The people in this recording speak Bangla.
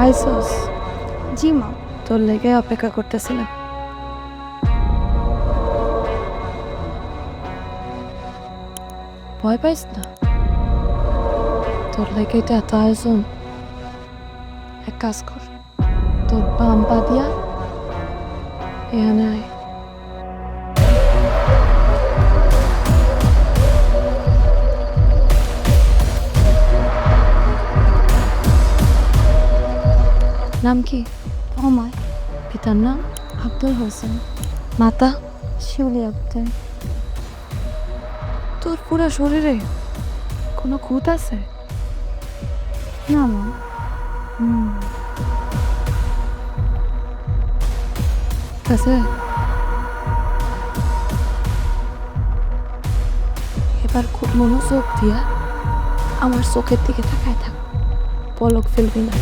আইসোস, জি মা। তোর লেগে অপেক্ষা করতেছিলাম। ভয় পাইস না, তোর লেগে এটা এত আয়োজন। এক কাজ কর, তোর বাম পা দিয়া এখানে আয়। নাম কি? অময়। পিতার নাম? আব্দুল হোসেন। মাতা? শিউলি আক্তার। তোর পুরো শরীরে কোনো খুঁত আছে? না মা। আছে। এবার খুব মনোযোগ দিয়া আমার চোখের দিকে তাকায় থাক, পলক ফেলবি না।